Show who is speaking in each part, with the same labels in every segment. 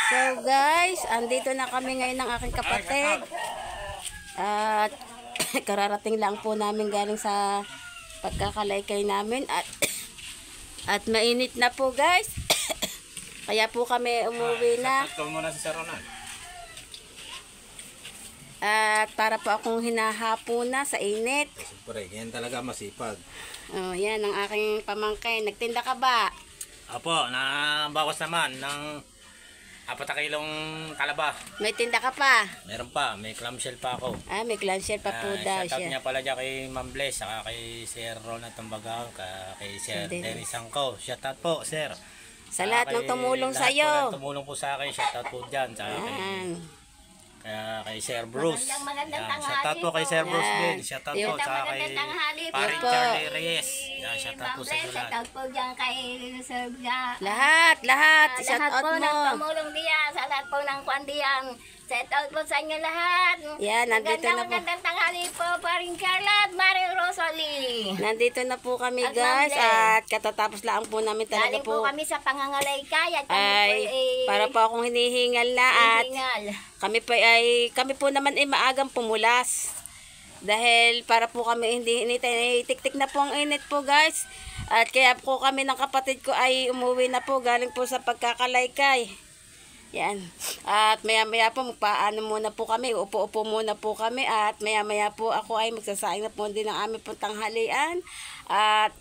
Speaker 1: So guys, andito na kami ngayon ng aking kapatid. At kararating lang po namin galing sa pagkakalaykay namin at mainit na po guys. Kaya po kami umuwi na. At para po akong hinahapo na sa init.
Speaker 2: Siyempre, yan talaga masipag.
Speaker 1: Oh, yan ang aking pamangkin. Nagtinda ka ba?
Speaker 2: Opo, nabawas naman ng 4 kilong talaba.
Speaker 1: May tinda ka pa?
Speaker 2: Meron pa, may clamshell pa ako.
Speaker 1: May clamshell pa po daw
Speaker 2: Shout out
Speaker 1: siya.
Speaker 2: niya pala dyan kay Ma'am Bless, saka kay Sir Ronald Tambagaw, kay Sir Dennis Sangko. Shout out po, Sir.
Speaker 1: Sa lahat ng tumulong sa iyo.
Speaker 2: Lahat po ng tumulong po sa akin, shout out po dyan. Kay Sir Bruce. Shout out po kay Sir Bruce din. Shout out po sa kay Paring Charlie Reyes. Shout out po sa lahat.
Speaker 3: Shout out po dyan kay Sir Bia.
Speaker 1: Lahat. Shout
Speaker 3: Lahat
Speaker 1: out
Speaker 3: po
Speaker 1: mo.
Speaker 3: nagpamulong diyan. Sa lahat po ng kwan diyan. Shout out po sa inyo lahat.
Speaker 1: Yan, nandito na po.
Speaker 3: Magandang tanghali po, Paring Carla at Maring Rosalie.
Speaker 1: Nandito na po kami
Speaker 3: At
Speaker 1: guys.
Speaker 3: Ma'am
Speaker 1: At katatapos lang po namin talaga
Speaker 3: Galing po
Speaker 1: po.
Speaker 3: kami sa pangangalaykay at kami po
Speaker 1: Para po akong hinihingal na at
Speaker 3: hihingal.
Speaker 1: kami po naman ay maagang pumulas. Dahil para po kami hindi initay, tiktik na po ang init po guys. At kaya po kami ng kapatid ko ay umuwi na po galing po sa pagkakalaykay. Yan. At maya po paano muna po kami, upo-upo muna po kami at maya po ako ay magsasaing na po din ng aming pong tanghalian. At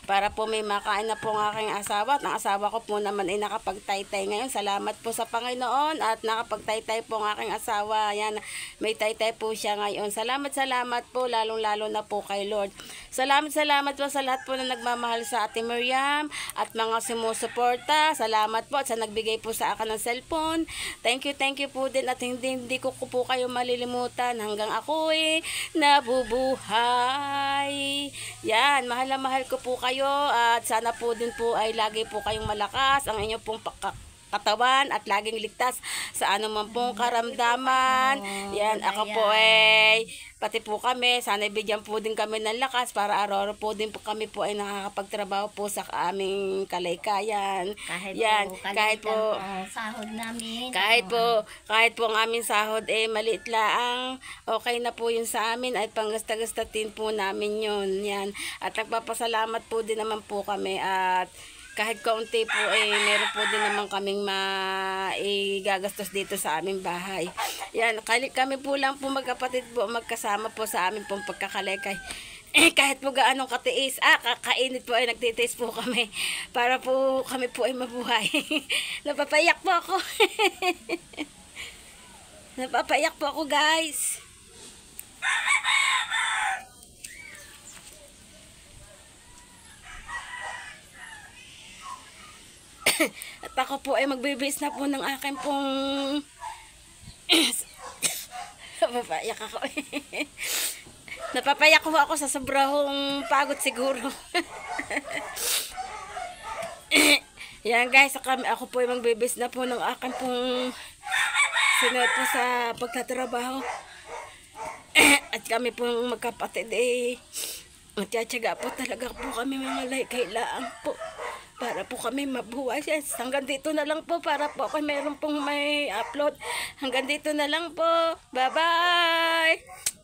Speaker 1: para po may makain na po ang aking asawa at ang asawa ko po naman ay nakapagtaytay ngayon. Salamat po sa Panginoon at nakapagtaytay po ang aking asawa. Yan, may taytay po siya ngayon. Salamat po lalong-lalo na po kay Lord. Salamat po sa lahat po na nagmamahal sa Ate Miriam at mga sumusuporta. Salamat po at sa nagbigay po sa akin ng cellphone. Thank you po din at hindi ko po kayo malilimutan hanggang ako nabubuhay. Yan, mahal ko po kayo at sana po din po ay lagi po kayong malakas ang inyong pong katawan at laging ligtas sa anuman pong karamdaman. Yan, ako po pati po kami, sana bigyan po din kami ng lakas para araw-araw po din po kami po ay nakakapagtrabaho po sa aming kalaykayan. Kahit po
Speaker 3: sahod namin.
Speaker 1: Kahit po ang aming sahod maliit lang, okay na po yun sa amin ay panggasta-gastatin po namin yun. Yan. At nagpapasalamat po din naman po kami at kahit kaunti po meron po din naman kaming gagastos dito sa aming bahay. Yan, kami po lang po magkapatid po magkasama po sa aming pong pagkakalaykay. Kahit po gaanong katiis, kakainit po ay nagtitiis po kami para po kami po ay mabuhay. Napapayak po ako. Napapayak po ako guys. At ako po ay magbibis na po ng akin pong napapayak ako. Napapayak ko ako sa sobrang pagod siguro. Yan guys, ako po ay magbibis na po ng akin pong sinunod po sa pagtatrabaho. At kami po magkapatid magtsatsaga po talaga po kami mga kailangan po para po kami mabuhay. Hanggang dito na lang po para po kung meron pong may upload. Hanggang dito na lang po. Bye-bye!